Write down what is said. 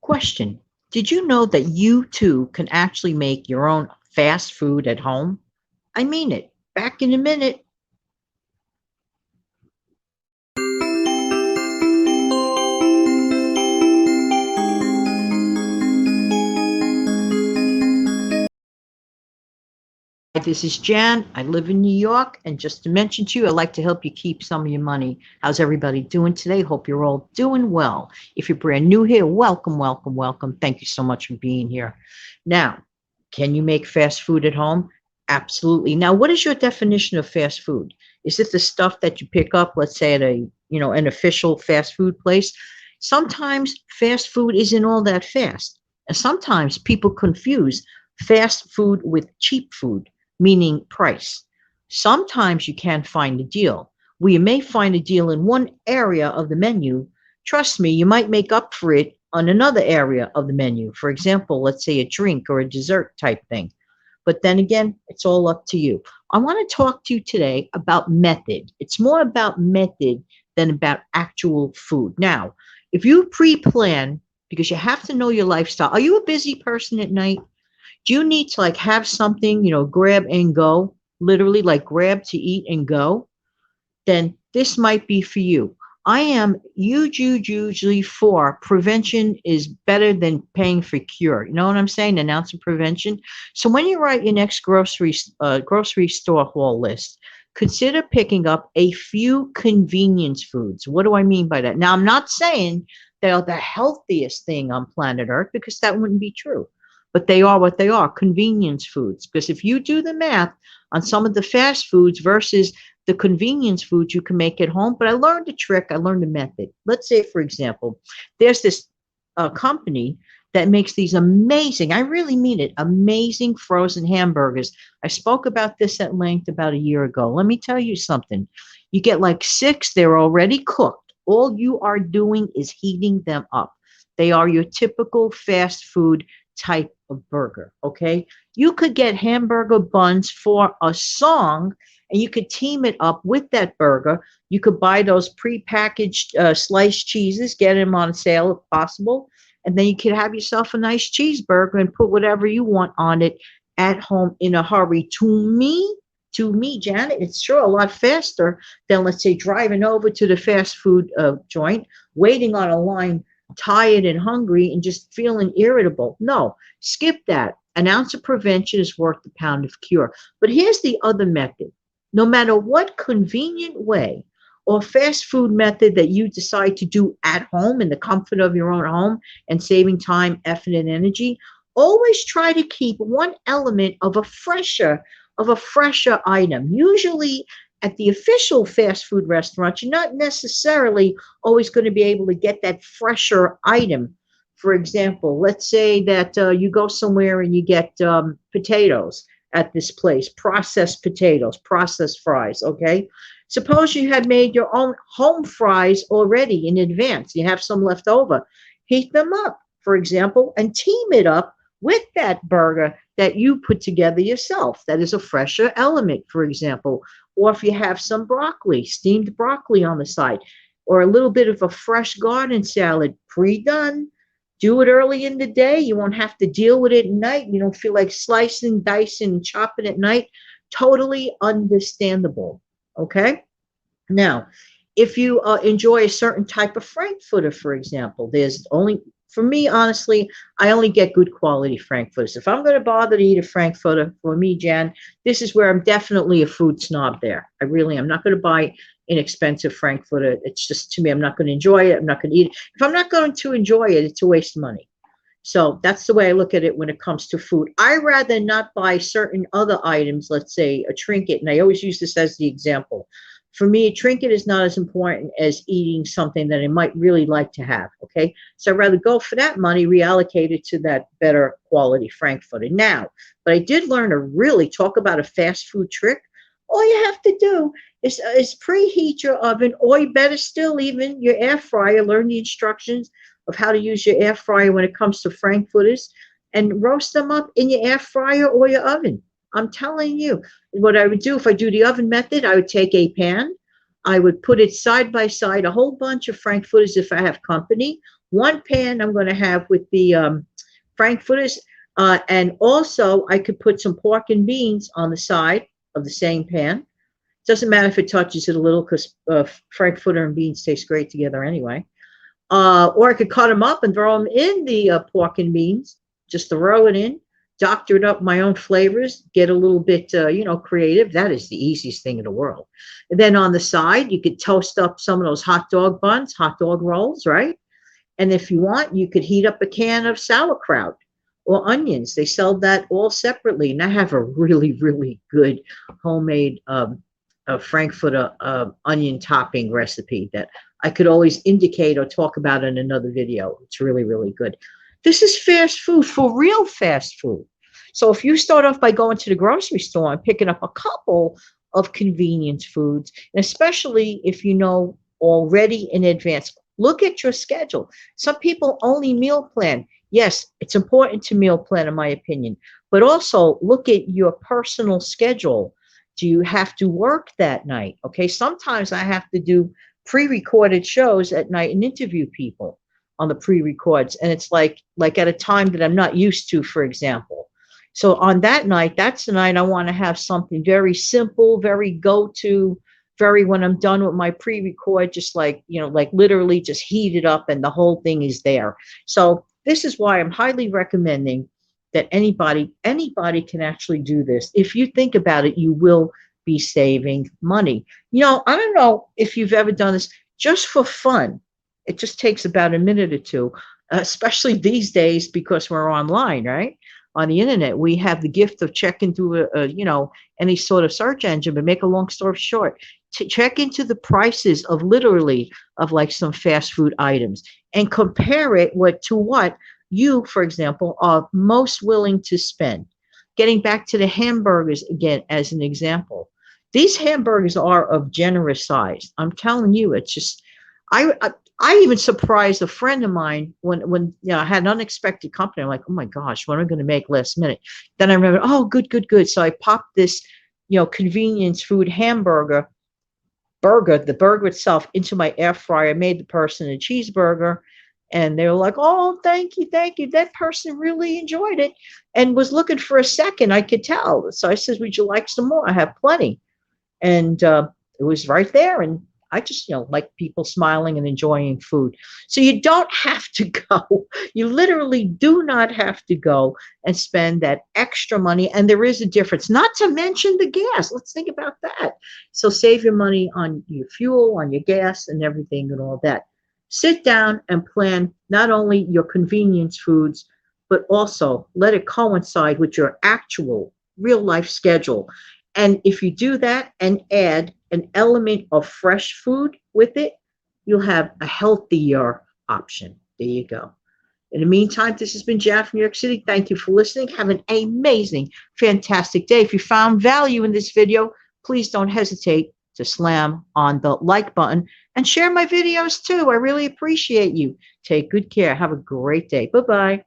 Question. Did you know that you too can actually make your own fast food at home? I mean it. Back in a minute. Hi, this is Jan. I live in New York, and just to mention to you, I'd like to help you keep some of your money. How's everybody doing today? Hope you're all doing well. If you're brand new here, welcome, welcome, welcome. Thank you so much for being here. Now, can you make fast food at home? Absolutely. Now, what is your definition of fast food? Is it the stuff that you pick up, let's say at an official fast food place? Sometimes fast food isn't all that fast. And sometimes people confuse fast food with cheap food, meaning price. Sometimes you can find a deal. Where you may find a deal in one area of the menu, trust me, you might make up for it on another area of the menu. For example, let's say a drink or a dessert type thing. But then again, it's all up to you. I want to talk to you today about method. It's more about method than about actual food. Now, if you pre plan, because you have to know your lifestyle, are you a busy person at night? Do you need to like have something, grab and go, literally like grab to eat and go? Then this might be for you. I am usually for prevention is better than paying for cure. You know what I'm saying? An ounce of prevention. So when you write your next grocery store haul list, consider picking up a few convenience foods. What do I mean by that? Now I'm not saying they're the healthiest thing on planet Earth because that wouldn't be true. But they are what they are, convenience foods. Because if you do the math on some of the fast foods versus the convenience foods you can make at home. But I learned a trick, I learned a method. Let's say, for example, there's this company that makes these amazing, I really mean it, amazing frozen hamburgers. I spoke about this at length about a year ago. Let me tell you something. You get like six, they're already cooked. All you are doing is heating them up. They are your typical fast food type of burger. Okay. You could get hamburger buns for a song and you could team it up with that burger. You could buy those prepackaged sliced cheeses, get them on sale if possible, and then you could have yourself a nice cheeseburger and put whatever you want on it at home in a hurry. To me, Janet, it's sure a lot faster than, let's say, driving over to the fast food joint, waiting on a line, tired and hungry, and just feeling irritable. No, skip that. An ounce of prevention is worth a pound of cure. But here's the other method. No matter what convenient way or fast food method that you decide to do at home in the comfort of your own home and saving time, effort, and energy, always try to keep one element of a fresher item. Usually at the official fast food restaurant, you're not necessarily always going to be able to get that fresher item. For example, let's say that you go somewhere and you get potatoes at this place, processed potatoes, processed fries, okay? Suppose you had made your own home fries already in advance. You have some left over. Heat them up, for example, and team it up with that burger that you put together yourself. That is a fresher element, for example. Or if you have some broccoli, steamed broccoli on the side, or a little bit of a fresh garden salad pre-done, do it early in the day. You won't have to deal with it at night. You don't feel like slicing, dicing, and chopping at night. Totally understandable. Okay. Now, if you enjoy a certain type of frankfurter, for example, there's only, for me, honestly, I only get good quality frankfurters. If I'm going to bother to eat a frankfurter, for me, Jan, this is where I'm definitely a food snob there. I really am not going to buy inexpensive frankfurter. It's just, to me, I'm not going to enjoy it. I'm not going to eat it. If I'm not going to enjoy it, it's a waste of money. So that's the way I look at it when it comes to food. I rather not buy certain other items, let's say a trinket, and I always use this as the example. For me, a trinket is not as important as eating something that I might really like to have. Okay. So I'd rather go for that money, reallocate it to that better quality frankfurter. Now, but I did learn to really talk about a fast food trick. All you have to do is preheat your oven, or better still, even your air fryer. Learn the instructions of how to use your air fryer when it comes to frankfurters, and roast them up in your air fryer or your oven. I'm telling you, what I would do if I do the oven method, I would take a pan. I would put it side by side, a whole bunch of frankfurters if I have company. One pan I'm going to have with the frankfurters, and also I could put some pork and beans on the side of the same pan. Doesn't matter if it touches it a little because frankfurter and beans taste great together anyway. Or I could cut them up and throw them in the pork and beans. Just throw it in, doctor it up my own flavors, get a little bit, creative. That is the easiest thing in the world. And then on the side, you could toast up some of those hot dog buns, hot dog rolls, right? And if you want, you could heat up a can of sauerkraut or onions. They sell that all separately. And I have a really, really good homemade Frankfurter onion topping recipe that I could always indicate or talk about in another video. It's really, really good. This is fast food, for real fast food. So if you start off by going to the grocery store and picking up a couple of convenience foods, and especially if you know already in advance, look at your schedule. Some people only meal plan. Yes, it's important to meal plan, in my opinion, but also look at your personal schedule. Do you have to work that night? Okay, sometimes I have to do pre-recorded shows at night and interview people on the pre-records, and it's like at a time that I'm not used to, for example. So on that night, that's the night I want to have something very simple, very go-to, very, when I'm done with my pre-record, just like literally just heat it up and the whole thing is there. So this is why I'm highly recommending that anybody can actually do this. If you think about it, you will be saving money. I don't know if you've ever done this just for fun. It just takes about a minute or two, especially these days because we're online, right? On the internet, we have the gift of checking through any sort of search engine. But make a long story short, to check into the prices of like some fast food items and compare it to what you, for example, are most willing to spend. Getting back to the hamburgers again as an example, these hamburgers are of generous size. I'm telling you, it's just I even surprised a friend of mine when I had an unexpected company. I'm like, oh my gosh, what am I going to make last minute? Then I remember, oh, good. So I popped this, convenience food the burger itself, into my air fryer. I made the person a cheeseburger, and they were like, oh, thank you. That person really enjoyed it and was looking for a second. I could tell. So I said, would you like some more? I have plenty. And it was right there. And I just, like people smiling and enjoying food. So you don't have to go. You literally do not have to go and spend that extra money. And there is a difference, not to mention the gas. Let's think about that. So save your money on your fuel, on your gas and everything and all that. Sit down and plan not only your convenience foods, but also let it coincide with your actual real life schedule. And if you do that and add an element of fresh food with it, you'll have a healthier option. There you go. In the meantime, this has been Jan from New York City. Thank you for listening. Have an amazing, fantastic day. If you found value in this video, please don't hesitate to slam on the like button and share my videos too. I really appreciate you. Take good care. Have a great day. Bye-bye.